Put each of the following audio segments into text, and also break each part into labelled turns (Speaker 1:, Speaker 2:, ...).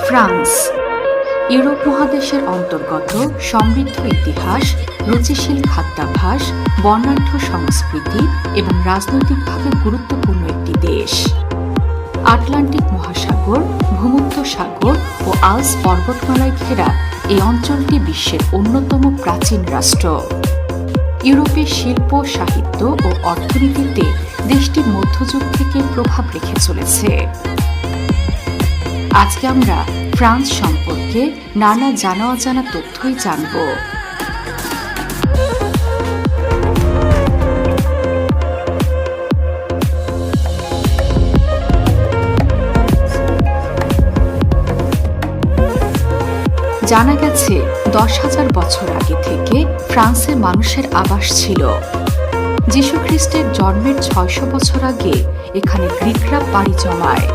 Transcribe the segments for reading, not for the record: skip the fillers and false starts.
Speaker 1: France Europe মহাদেশের অন্তর্গত সমৃদ্ধ ইতিহাস, রুচিশীল খাদ্যাভ্যাস, বর্ণাঢ্য সংস্কৃতি এবং রাজনৈতিকভাবে গুরুত্বপূর্ণ একটি দেশ। আটলান্টিক মহাসাগর, ভূমধ্য সাগর ও আল্পস পর্বতমালায় ঘেরা এই অঞ্চলটি বিশ্বের অন্যতম প্রাচীন রাষ্ট্র। ইউরোপের শিল্প, সাহিত্য ও অর্থনীতিতে দেশটি মধ্যযুগ থেকে প্রভাব রেখে চলেছে। আজকে আমরা ফ্রান্স সম্পর্কে নানা জানা অজানা তথ্যই জানব। জানা গেছে 10,000 বছর আগে থেকে ফ্রান্সে মানুষের আবাস ছিল। যীশু খ্রিস্টের জন্মের 600 বছর আগে এখানে গ্রিকরা পাড়ি জমায়।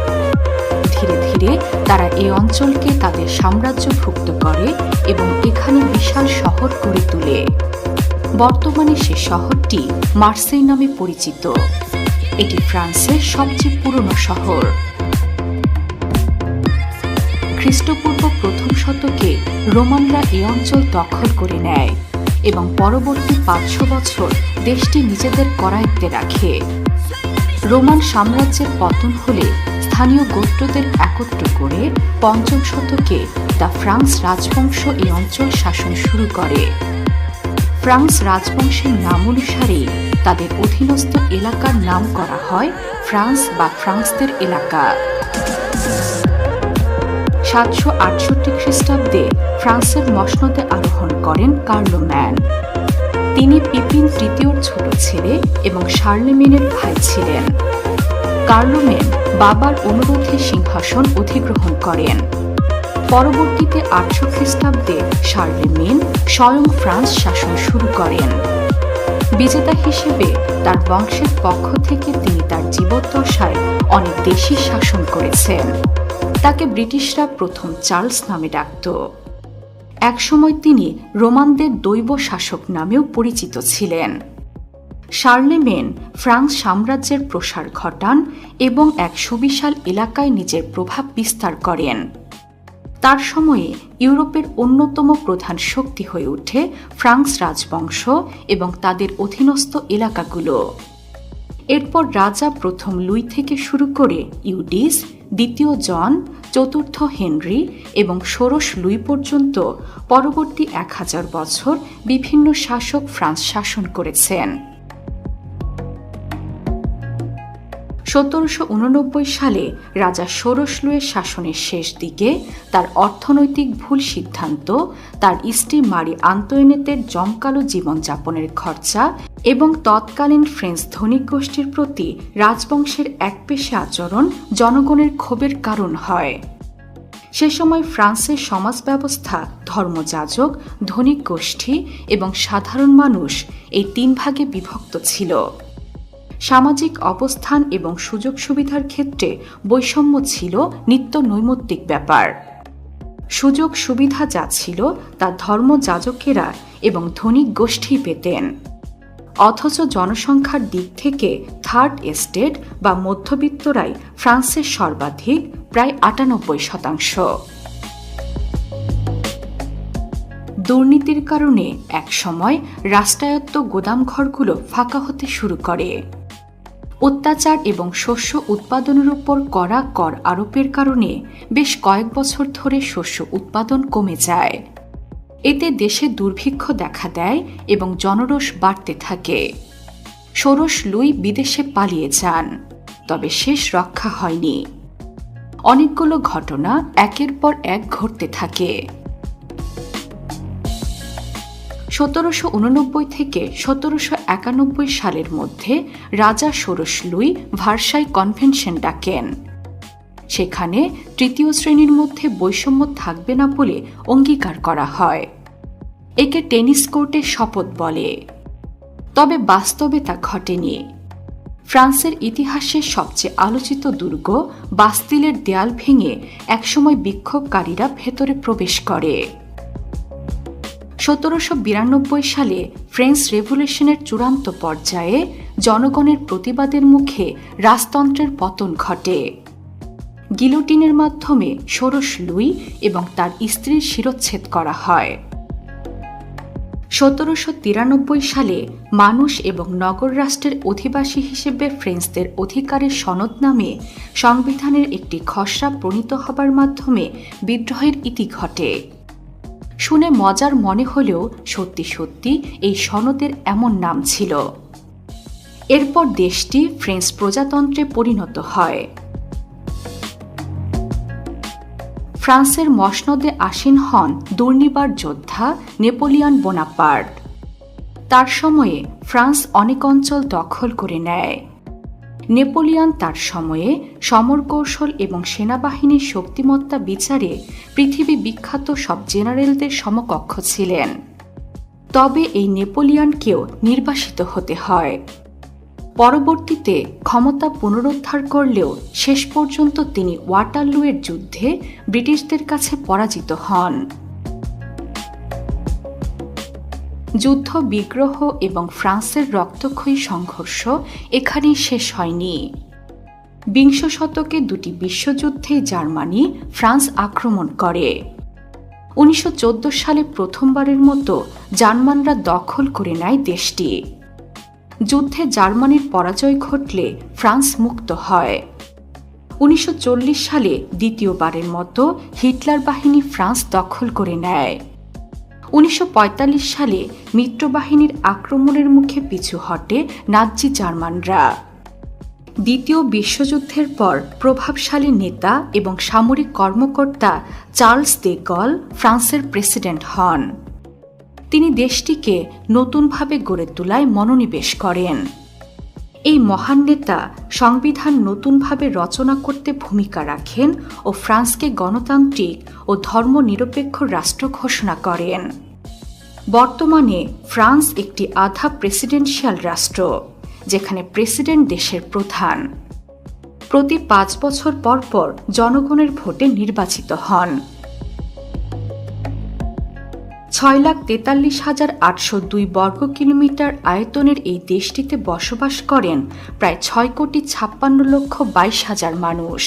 Speaker 1: ধীরে ধীরে তারা এই অঞ্চলকে তাদের সাম্রাজ্যভুক্ত করে এবং এখানে বিশাল শহর গড়ে তোলে। বর্তমানে সে শহরটি মার্সেই নামে পরিচিত। এটি ফ্রান্সের সবচেয়ে পুরনো শহর। খ্রিস্টপূর্ব প্রথম শতকে রোমানরা এই অঞ্চল দখল করে নেয় এবং পরবর্তী 500 বছর দেশটি নিজেদের করায়ত্তে রাখে। রোমান সাম্রাজ্যের পতন হলে স্থানীয় গোত্রদের একত্র করে 5ম শতকে দ্য ফ্রান্স রাজবংশ এই অঞ্চল শাসন শুরু করে। ফ্রান্স রাজবংশের নাম অনুসারে তাদের অধীনস্থ এলাকার নাম করা হয় ফ্রান্স বা ফ্রান্সদের এলাকা। 768 খ্রিস্টাব্দে ফ্রান্সের মসনদে আরোহণ করেন কার্লোম্যান। তিনি পিপিন তৃতীয়র ছোট ছেলে এবং শার্লেমেনের ভাই ছিলেন। কার্লোম্যান বাবার অনুরোধে সিংহাসন অধিগ্রহণ করেন। পরবর্তীতে 800 খ্রিস্টাব্দে শার্লেমেন স্বয়ং ফ্রান্স শাসন শুরু করেন। বিজেতা হিসেবে তার বংশের পক্ষ থেকে তিনি তার জীবদ্দশায় অনেক দেশই শাসন করেছেন। তাকে ব্রিটিশরা প্রথম চার্লস নামে ডাকত। একসময় তিনি রোমানদের দৈব শাসক নামেও পরিচিত ছিলেন। শার্লেমেন ফ্রান্স সাম্রাজ্যের প্রসার ঘটান এবং এক সুবিশাল এলাকায় নিজের প্রভাব বিস্তার করেন। তার সময়ে ইউরোপের অন্যতম প্রধান শক্তি হয়ে ওঠে ফ্রান্স রাজবংশ এবং তাদের অধীনস্থ এলাকাগুলো। এরপর রাজা প্রথম লুই থেকে শুরু করে ইউডিস, দ্বিতীয় জন, চতুর্থ হেনরি এবং ষোড়শ লুই পর্যন্ত পরবর্তী 1000 বছর বিভিন্ন শাসক ফ্রান্স শাসন করেছেন। 1789 সালে রাজা ষোড়শ লুইয়ের শাসনের শেষ দিকে তার অর্থনৈতিক ভুল সিদ্ধান্ত, তার স্ত্রী মারি আন্তোয়েনেতের জমকালো জীবনযাপনের খরচা এবং তৎকালীন ফ্রেঞ্চ ধনিক গোষ্ঠীর প্রতি রাজবংশের একপেশে আচরণ জনগণের ক্ষোভের কারণ হয়। সে সময় ফ্রান্সের সমাজ ব্যবস্থা ধর্মযাজক, ধনিক গোষ্ঠী এবং সাধারণ মানুষ এই 3 ভাগে বিভক্ত ছিল। সামাজিক অবস্থান এবং সুযোগ সুবিধার ক্ষেত্রে বৈষম্য ছিল নিত্য নৈমিত্তিক ব্যাপার। সুযোগ সুবিধা যা ছিল তা ধর্মযাজকেরা এবং ধনিক গোষ্ঠী পেতেন। অথচ জনসংখ্যার দিক থেকে থার্ড এস্টেট বা মধ্যবিত্তরাই ফ্রান্সের সর্বাধিক, প্রায় 98%। দুর্নীতির কারণে একসময় রাষ্ট্রায়ত্ত গোদামঘরগুলো ফাঁকা হতে শুরু করে। অত্যাচার এবং শস্য উৎপাদনের উপর কড়া কর আরোপের কারণে বেশ কয়েক বছর ধরে শস্য উৎপাদন কমে যায়। এতে দেশে দুর্ভিক্ষ দেখা দেয় এবং জনরোষ বাড়তে থাকে। ষোড়শ লুই বিদেশে পালিয়ে যান, তবে শেষ রক্ষা হয়নি। অনেকগুলো ঘটনা একের পর এক ঘটতে থাকে। 1789 থেকে 1791 সালের মধ্যে রাজা ষোড়শ লুই ভার্সাই কনভেনশন ডাকেন। সেখানে তৃতীয় শ্রেণীর মধ্যে বৈষম্য থাকবে না বলে অঙ্গীকার করা হয়। একে টেনিস কোর্টের শপথ বলে। তবে বাস্তবে তা ঘটেনি। ফ্রান্সের ইতিহাসের সবচেয়ে আলোচিত দুর্গ বাস্তিলের দেয়াল ভেঙে একসময় বিক্ষোভকারীরা ভেতরে প্রবেশ করে। 1792 সালে ফ্রেঞ্চ রেভলিউশনের চূড়ান্ত পর্যায়ে জনগণের প্রতিবাদের মুখে রাজতন্ত্রের পতন ঘটে। গিলোটিনের মাধ্যমে ষোড়শ লুই এবং তার স্ত্রীর শিরচ্ছেদ করা হয়। 1793 সালে মানুষ এবং নগর রাষ্ট্রের অধিবাসী হিসেবে ফ্রেঞ্চদের অধিকারের সনদ নামে সংবিধানের একটি খসড়া প্রণীত হবার মাধ্যমে বিদ্রোহের ইতি ঘটে। শুনে মজার মনে হলেও সত্যি সত্যি এই সনদের এমন নাম ছিল। এরপর দেশটি ফ্রেঞ্চ প্রজাতন্ত্রে পরিণত হয়। ফ্রান্সের মসনদে আসীন হন দুর্নিবার যোদ্ধা নেপোলিয়ন বোনাপার্ট। তার সময়ে ফ্রান্স অনেক অঞ্চল দখল করে নেয়। নেপোলিয়ন তার সময়ে সমরকৌশল এবং সেনাবাহিনীর শক্তিমত্তা বিচারে পৃথিবী বিখ্যাত সব জেনারেলদের সমকক্ষ ছিলেন। তবে এই নেপোলিয়নকেও নির্বাসিত হতে হয়। পরবর্তীতে ক্ষমতা পুনরুদ্ধার করলেও শেষ পর্যন্ত তিনি ওয়াটারলুয়ের যুদ্ধে ব্রিটিশদের কাছে পরাজিত হন। যুদ্ধ বিগ্রহ এবং ফ্রান্সের রক্তক্ষয়ী সংঘর্ষ এখানেই শেষ হয়নি। বিংশ শতকে দুটি বিশ্বযুদ্ধে জার্মানি ফ্রান্স আক্রমণ করে। 1914 সালে প্রথমবারের মতো জার্মানরা দখল করে নেয় দেশটি। যুদ্ধে জার্মানির পরাজয় ঘটলে ফ্রান্স মুক্ত হয়। 1940 সালে দ্বিতীয়বারের মতো হিটলার বাহিনী ফ্রান্স দখল করে নেয়। 1945 সালে মিত্রবাহিনীর আক্রমণের মুখে পিছু হটে নাৎজি জার্মানরা। দ্বিতীয় বিশ্বযুদ্ধের পর প্রভাবশালী নেতা এবং সামরিক কর্মকর্তা চার্লস দে গল ফ্রান্সের প্রেসিডেন্ট হন। তিনি দেশটিকে নতুনভাবে গড়ে তোলায় মনোনিবেশ করেন। এই মহান নেতা সংবিধান নতুনভাবে রচনা করতে ভূমিকা রাখেন ও ফ্রান্সকে গণতান্ত্রিক ও ধর্মনিরপেক্ষ রাষ্ট্র ঘোষণা করেন। বর্তমানে ফ্রান্স একটি আধা প্রেসিডেন্সিয়াল রাষ্ট্র, যেখানে প্রেসিডেন্ট দেশের প্রধান। প্রতি 5 বছর পর পর জনগণের ভোটে নির্বাচিত হন। 6,43,802 বর্গ কিলোমিটার আয়তনের এই দেশটিতে বসবাস করেন প্রায় 6,56,22,000 মানুষ।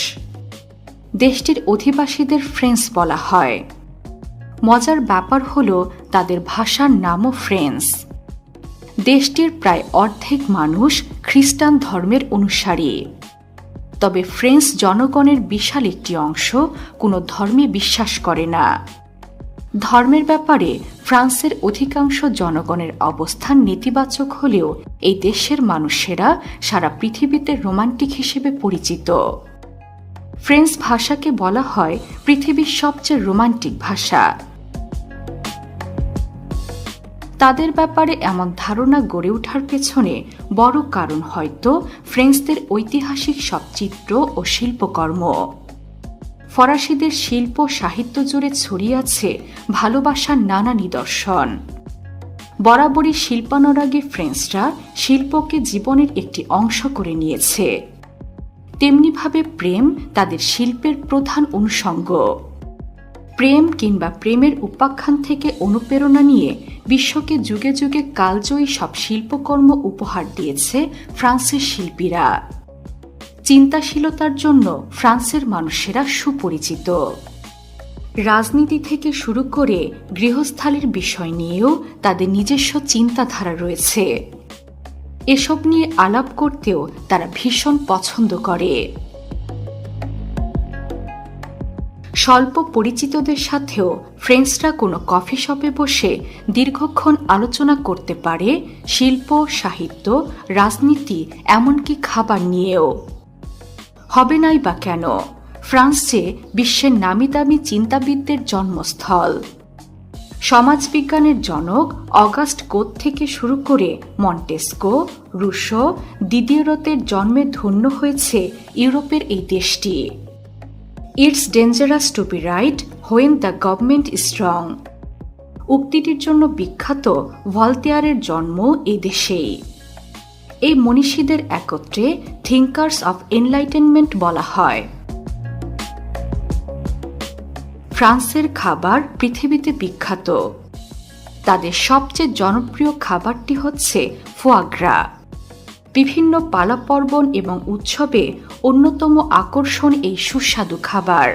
Speaker 1: দেশটির অধিবাসীদের ফ্রেঞ্চ বলা হয়। মজার ব্যাপার হল তাদের ভাষার নামও ফ্রেঞ্চ। দেশটির প্রায় অর্ধেক মানুষ খ্রিস্টান ধর্মের অনুসারী। তবে ফ্রেঞ্চ জনগণের বিশাল একটি অংশ কোনো ধর্মে বিশ্বাস করে না। ধর্মের ব্যাপারে ফ্রান্সের অধিকাংশ জনগণের অবস্থান নেতিবাচক হলেও এই দেশের মানুষেরা সারা পৃথিবীতে রোমান্টিক হিসেবে পরিচিত। ফ্রেঞ্চ ভাষাকে বলা হয় পৃথিবীর সবচেয়ে রোমান্টিক ভাষা। তাদের ব্যাপারে এমন ধারণা গড়ে ওঠার পেছনে বড় কারণ হয়তো ফ্রেঞ্চদের ঐতিহাসিক সব চিত্র ও শিল্পকর্ম। ফরাসিদের শিল্প সাহিত্য জুড়ে ছড়িয়ে আছে ভালোবাসার নানা নিদর্শন। বরাবরই শিল্পানুরাগী ফ্রেঞ্চরা শিল্পকে জীবনের একটি অংশ করে নিয়েছে। তেমনিভাবে প্রেম তাদের শিল্পের প্রধান অনুষঙ্গ। প্রেম কিংবা প্রেমের উপাখ্যান থেকে অনুপ্রেরণা নিয়ে বিশ্বকে যুগে যুগে কালজয়ী সব শিল্পকর্ম উপহার দিয়েছে ফ্রান্সের শিল্পীরা। চিন্তাশীলতার জন্য ফ্রান্সের মানুষেরা সুপরিচিত। রাজনীতি থেকে শুরু করে গৃহস্থালির বিষয় নিয়েও তাদের নিজস্ব চিন্তাধারা রয়েছে। এসব নিয়ে আলাপ করতেও তারা ভীষণ পছন্দ করে। স্বল্প পরিচিতদের সাথেও ফ্রেঞ্চরা কোনো কফি শপে বসে দীর্ঘক্ষণ আলোচনা করতে পারে শিল্প, সাহিত্য, রাজনীতি, এমনকি খাবার নিয়েও। হবে নাই বা কেন, ফ্রান্স যে বিশ্বের নামি দামি চিন্তাবিদদের জন্মস্থল। সমাজবিজ্ঞানের জনক অগাস্ট কোত থেকে শুরু করে মন্টেস্কো, রুশো, দিদিয়েরতের জন্মে ধন্য হয়েছে ইউরোপের এই দেশটি। It's dangerous to be right when the government is strong উক্তিটির জন্য বিখ্যাত ভলতেয়ারের জন্ম এই দেশেই। এই মনীষীদের একত্রে থিঙ্কার্স অফ এনলাইটেনমেন্ট বলা হয়। ফ্রান্সের খাবার পৃথিবীতে বিখ্যাত। তাদের সবচেয়ে জনপ্রিয় খাবারটি হচ্ছে ফোয়াগ্রা। বিভিন্ন পালাপর্বণ এবং উৎসবে অন্যতম আকর্ষণ এই সুস্বাদু খাবার।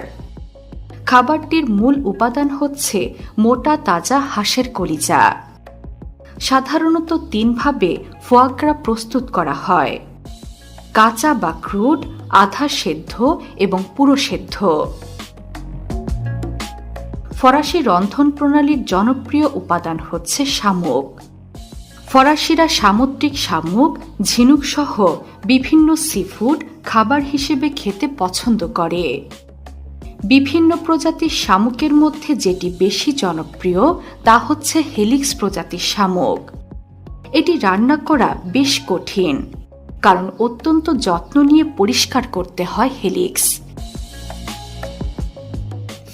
Speaker 1: খাবারটির মূল উপাদান হচ্ছে মোটা তাজা হাঁসের কলিজা। সাধারণত 3 ভাবে ফোয়াগ্রা প্রস্তুত করা হয়: কাঁচা বা ক্রুড, আধা সেদ্ধ এবং পুরো সেদ্ধ। ফরাসি রন্ধন প্রণালীর জনপ্রিয় উপাদান হচ্ছে শামুক। ফরাসিরা সামুদ্রিক শামুক, ঝিনুক সহ বিভিন্ন সিফুড খাবার হিসেবে খেতে পছন্দ করে। বিভিন্ন প্রজাতির শামুকের মধ্যে যেটি বেশি জনপ্রিয় তা হচ্ছে হেলিক্স প্রজাতির শামুক। এটি রান্না করা বেশ কঠিন, কারণ অত্যন্ত যত্ন নিয়ে পরিষ্কার করতে হয় হেলিক্স।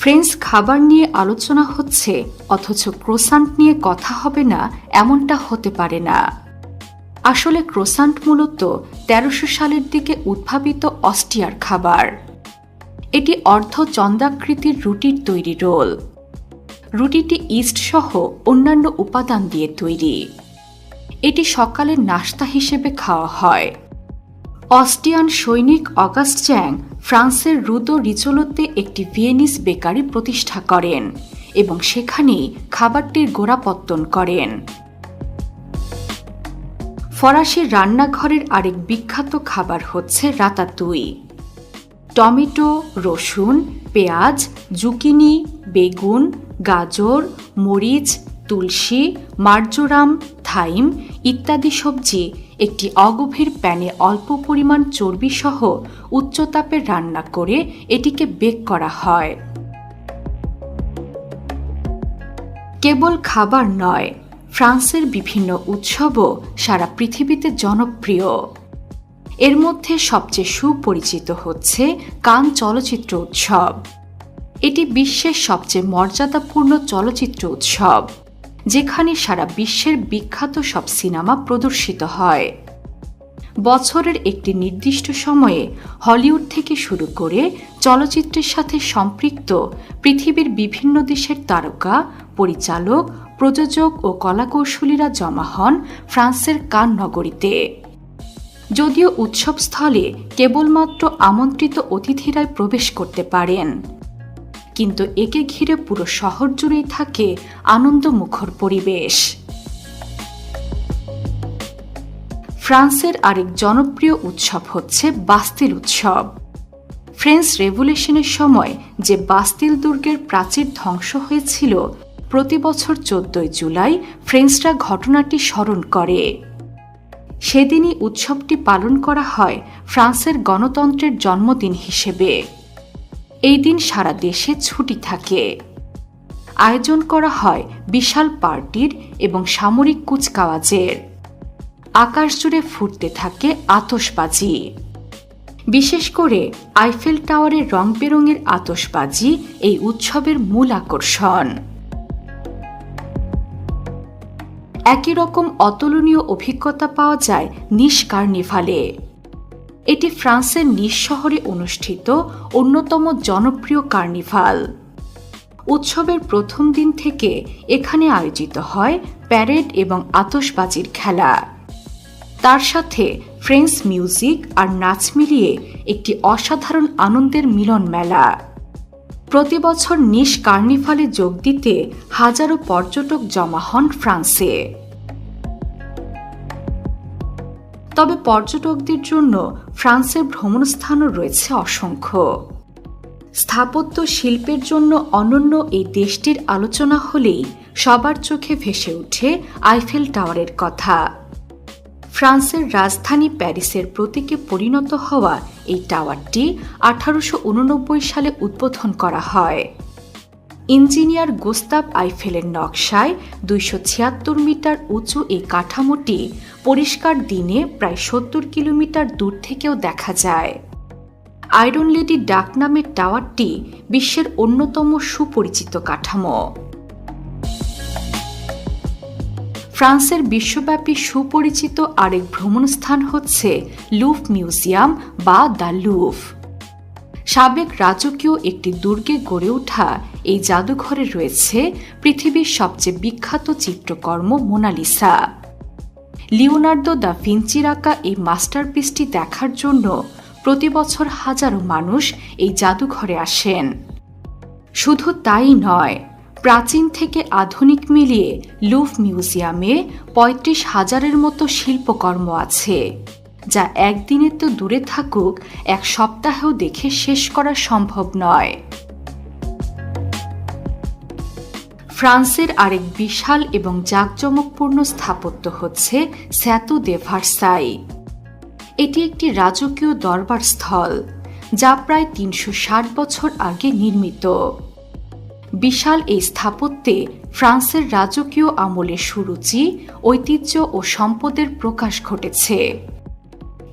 Speaker 1: ফ্রেঞ্চ খাবার নিয়ে আলোচনা হচ্ছে, অথচ ক্রোসান্ট নিয়ে কথা হবে না এমনটা হতে পারে না। আসলে ক্রোসান্ট মূলত 1300 সালের দিকে উদ্ভাবিত অস্ট্রিয়ার খাবার। এটি অর্ধচন্দ্রাকৃতির রুটির তৈরি রোল। রুটিটি ইস্ট সহ অন্যান্য উপাদান দিয়ে তৈরি। এটি সকালের নাস্তা হিসেবে খাওয়া হয়। অস্ট্রিয়ান সৈনিক অগাস্ট চ্যাং ফ্রান্সের রুদো রিচোলোতে একটি ভিয়েনিস বেকারি প্রতিষ্ঠা করেন এবং সেখানেই খাবারটির গোড়াপত্তন করেন। ফরাসি রান্নাঘরের আরেক বিখ্যাত খাবার হচ্ছে রাতাতুই। টমেটো, রসুন, পেঁয়াজ, জুকিনি, বেগুন, গাজর, মরিচ, তুলসী, মার্জোরাম, থাইম ইত্যাদি সবজি একটি অগভীর প্যানে অল্প পরিমাণ চর্বি সহ উচ্চতাপে রান্না করে এটিকে বেক করা হয়। কেবল খাবার নয়, ফ্রান্সের বিভিন্ন উৎসবও সারা পৃথিবীতে জনপ্রিয়। এর মধ্যে সবচেয়ে সুপরিচিত হচ্ছে কান চলচ্চিত্র উৎসব। এটি বিশ্বের সবচেয়ে মর্যাদাপূর্ণ চলচ্চিত্র উৎসব, যেখানে সারা বিশ্বের বিখ্যাত সব সিনেমা প্রদর্শিত হয়। বছরের একটি নির্দিষ্ট সময়ে হলিউড থেকে শুরু করে চলচ্চিত্রের সাথে সম্পৃক্ত পৃথিবীর বিভিন্ন দেশের তারকা, পরিচালক, প্রযোজক ও কলাকৌশলীরা জমা হন ফ্রান্সের কান নগরীতে। যদিও উৎসবস্থলে কেবলমাত্র আমন্ত্রিত অতিথিরাই প্রবেশ করতে পারেন, কিন্তু একে ঘিরে পুরো শহর জুড়েই থাকে আনন্দমুখর পরিবেশ। ফ্রান্সের আরেক জনপ্রিয় উৎসব হচ্ছে বাস্তিল উৎসব। ফ্রেঞ্চ রেভলিউশনের সময় যে বাস্তিল দুর্গের প্রাচীর ধ্বংস হয়েছিল, প্রতি বছর 14 জুলাই ফ্রেঞ্চরা ঘটনাটি স্মরণ করে। সেদিনই উৎসবটি পালন করা হয় ফ্রান্সের গণতন্ত্রের জন্মদিন হিসেবে। এই দিন সারা দেশে ছুটি থাকে। আয়োজন করা হয় বিশাল পার্টির এবং সামরিক কুচকাওয়াজের। আকাশ জুড়ে ফুটতে থাকে আতশবাজি। বিশেষ করে আইফেল টাওয়ারের রং বেরঙের আতশবাজি এই উৎসবের মূল আকর্ষণ। একই রকম অতুলনীয় অভিজ্ঞতা পাওয়া যায় নিস কার্নিভালে। এটি ফ্রান্সের নিস শহরে অনুষ্ঠিত অন্যতম জনপ্রিয় কার্নিভাল। উৎসবের প্রথম দিন থেকে এখানে আয়োজিত হয় প্যারেড এবং আতশবাজির খেলা। তার সাথে ফ্রেঞ্চ মিউজিক আর নাচ মিলিয়ে একটি অসাধারণ আনন্দের মিলন মেলা। প্রতি বছর নিস কার্নিভালে যোগ দিতে হাজারো পর্যটক জমা হন ফ্রান্সে। তবে পর্যটকদের জন্য ফ্রান্সের ভ্রমণস্থানও রয়েছে অসংখ্য। স্থাপত্য শিল্পের জন্য অনন্য এই দেশটির আলোচনা হলেই সবার চোখে ভেসে ওঠে আইফেল টাওয়ারের কথা। ফ্রান্সের রাজধানী প্যারিসের প্রতীকে পরিণত হওয়া এই টাওয়ারটি 1889 সালে উদ্বোধন করা হয়। ইঞ্জিনিয়ার গুস্তাভ আইফেলের নকশায় 276 মিটার উঁচু এই কাঠামোটি পরিষ্কার দিনে প্রায় 70 কিলোমিটার দূর থেকেও দেখা যায়। আয়রন লেডি ডাকনামের টাওয়ারটি বিশ্বের অন্যতম সুপরিচিত কাঠামো। ফ্রান্সের বিশ্বব্যাপী সুপরিচিত আরেক ভ্রমণস্থান হচ্ছে লুভ মিউজিয়াম বা দ্য লুভ। সাবেক রাজকীয় একটি দুর্গে গড়ে ওঠা এই জাদুঘরে রয়েছে পৃথিবীর সবচেয়ে বিখ্যাত চিত্রকর্ম মোনালিসা। লিওনার্দো দা ভিঞ্চির আঁকা এই মাস্টারপিসটি দেখার জন্য প্রতি বছর হাজারো মানুষ এই জাদুঘরে আসেন। শুধু তাই নয়, প্রাচীন থেকে আধুনিক মিলিয়ে লুভ মিউজিয়ামে ৩৫,০০০-এর মতো শিল্পকর্ম আছে, যা একদিনে তো দূরে থাকুক, এক সপ্তাহেও দেখে শেষ করা সম্ভব নয়। ফ্রান্সের আরেক বিশাল এবং জাঁকজমকপূর্ণ স্থাপত্য হচ্ছে স্যাতু দে ভার্সাই। এটি একটি রাজকীয় দরবার স্থল, যা প্রায় ৩৬০ বছর আগে নির্মিত। বিশাল এই স্থাপত্যে ফ্রান্সের রাজকীয় আমলের সুরুচি, ঐতিহ্য ও সম্পদের প্রকাশ ঘটেছে।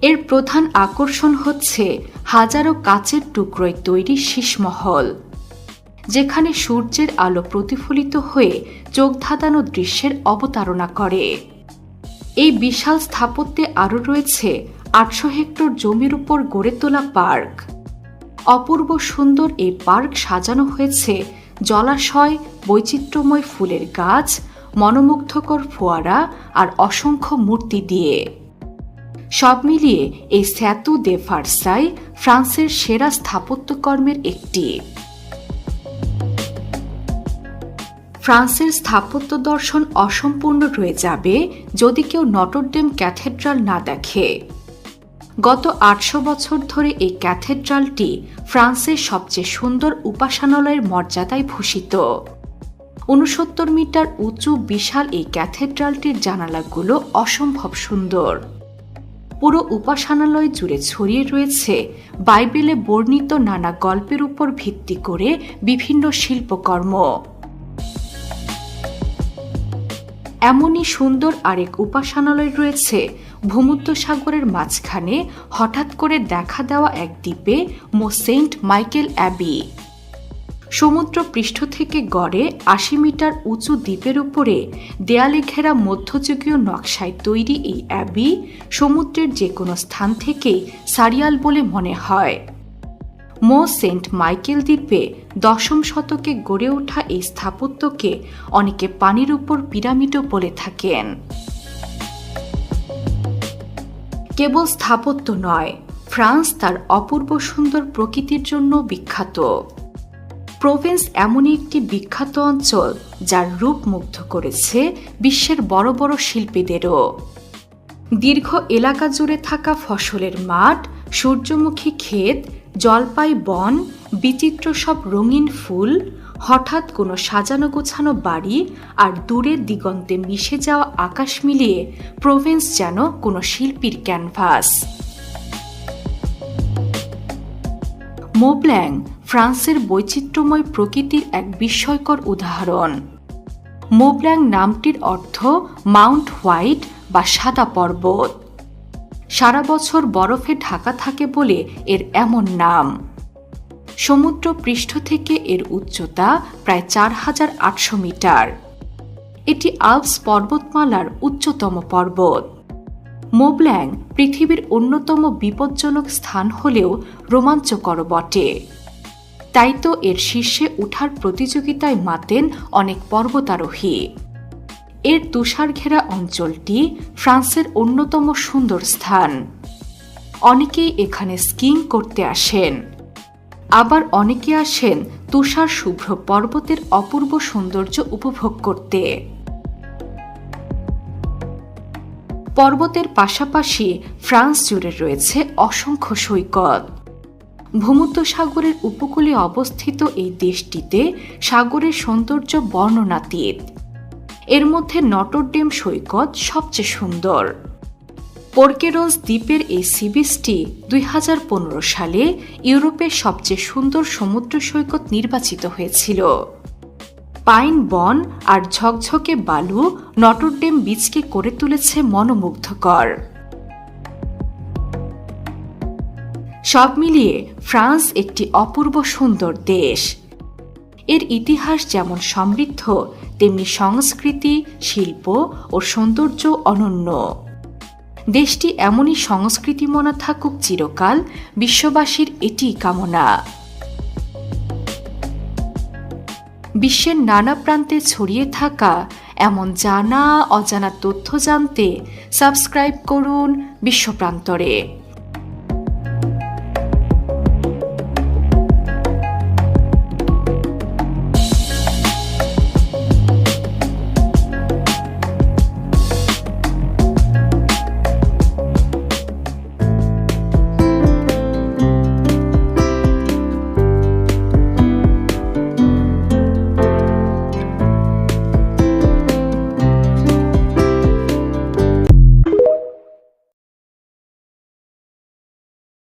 Speaker 1: এর প্রধান আকর্ষণ হচ্ছে হাজারো কাচের টুকরোয় তৈরি শীষমহল, যেখানে সূর্যের আলো প্রতিফলিত হয়ে চোখ ধাঁধানো দৃশ্যের অবতারণা করে। এই বিশাল স্থাপত্যে আরও রয়েছে ৮০০ হেক্টর জমির উপর গড়ে তোলা পার্ক। অপূর্ব সুন্দর এই পার্ক সাজানো হয়েছে জলাশয়, বৈচিত্র্যময় ফুলের গাছ, মনোমুগ্ধকর ফোয়ারা আর অসংখ্য মূর্তি দিয়ে। সব মিলিয়ে এই স্যাতু দে ভার্সাই ফ্রান্সের সেরা স্থাপত্যকর্মের একটি। ফ্রান্সের স্থাপত্য দর্শন অসম্পূর্ণ রয়ে যাবে যদি কেউ নটরডেম ক্যাথেড্রাল না দেখে। গত ৮০০ বছর ধরে এই ক্যাথেড্রালটি ফ্রান্সের সবচেয়ে সুন্দর উপাসনালয়ের মর্যাদায় ভূষিত। ৬৯ মিটার উঁচু বিশাল এই ক্যাথেড্রালটির জানালাগুলো অসম্ভব সুন্দর। পুরো উপাসনালয় জুড়ে ছড়িয়ে রয়েছে বাইবেলে বর্ণিত নানা গল্পের উপর ভিত্তি করে বিভিন্ন শিল্পকর্ম। এমনই সুন্দর আরেক উপাসনালয় রয়েছে ভূমধ্যসাগরের মাঝখানে হঠাৎ করে দেখা দেওয়া এক দ্বীপে, মো সেন্ট মাইকেল অ্যাবি। সমুদ্র পৃষ্ঠ থেকে গড়ে ৮০ মিটার উঁচু দ্বীপের উপরে দেয়ালে ঘেরা মধ্যযুগীয় নকশায় তৈরি এই অ্যাবি সমুদ্রের যে কোনো স্থান থেকেই সারিয়াল বলে মনে হয়। মো সেন্ট মাইকেল দ্বীপে ১০ম শতকে গড়ে ওঠা এই স্থাপত্যকে অনেকে পানির উপর পিরামিডও বলে থাকেন। কেবল স্থাপত্য নয়, ফ্রান্স তার অপূর্ব সুন্দর প্রকৃতির জন্য বিখ্যাত। প্রোভেন্স এমনই একটি বিখ্যাত অঞ্চল যার রূপ মুগ্ধ করেছে বিশ্বের বড় বড় শিল্পীদেরও। দীর্ঘ এলাকা জুড়ে থাকা ফসলের মাঠ, সূর্যমুখী ক্ষেত, জলপাই বন, বিচিত্র সব রঙিন ফুল, হঠাৎ কোনো সাজানো গোছানো বাড়ি আর দূরের দিগন্তে মিশে যাওয়া আকাশ মিলিয়ে প্রোভেন্স যেন কোনো শিল্পীর ক্যানভাস। মোব্ল্যাং ফ্রান্সের বৈচিত্র্যময় প্রকৃতির এক বিস্ময়কর উদাহরণ। মোব্ল্যাং নামটির অর্থ মাউন্ট হোয়াইট বা সাদা পর্বত। সারা বছর বরফে ঢাকা থাকে বলে এর এমন নাম। সমুদ্র পৃষ্ঠ থেকে এর উচ্চতা প্রায় ৪,৮০০ মিটার। এটি আল্পস পর্বতমালার উচ্চতম পর্বত। মোব্ল্যাং পৃথিবীর অন্যতম বিপজ্জনক স্থান হলেও রোমাঞ্চকর বটে। তাই তো এর শীর্ষে ওঠার প্রতিযোগিতায় মাতেন অনেক পর্বতারোহী। এর তুষার ঘেরা অঞ্চলটি ফ্রান্সের অন্যতম সুন্দর স্থান। অনেকেই এখানে স্কিং করতে আসেন, আবার অনেকে আসেন তুষার শুভ্র পর্বতের অপূর্ব সৌন্দর্য উপভোগ করতে। পর্বতের পাশাপাশি ফ্রান্স জুড়ে রয়েছে অসংখ্য সৈকত। ভূমধ্যসাগরের উপকূলে অবস্থিত এই দেশটিতে সাগরের সৌন্দর্য বর্ণনাতীত। এর মধ্যে নটরডেম সৈকত সবচেয়ে সুন্দর। পোর্কেরোজ দ্বীপের এই সি বিচটি ২০১৫ সালে ইউরোপের সবচেয়ে সুন্দর সমুদ্র সৈকত নির্বাচিত হয়েছিল। পাইন বন আর ঝকঝকে বালু নটরডেম বিচকে করে তুলেছে মনোমুগ্ধকর। সব মিলিয়ে ফ্রান্স একটি অপূর্ব সুন্দর দেশ। এর ইতিহাস যেমন সমৃদ্ধ, তেমনি সংস্কৃতি, শিল্প ও সৌন্দর্য অনন্য। দেশটি এমনই সংস্কৃতিমনা থাকুক চিরকাল, বিশ্ববাসীর এটিই কামনা। বিশ্বের নানা প্রান্তে ছড়িয়ে থাকা এমন জানা অজানা তথ্য জানতে সাবস্ক্রাইব করুন বিশ্বপ্রান্তরে।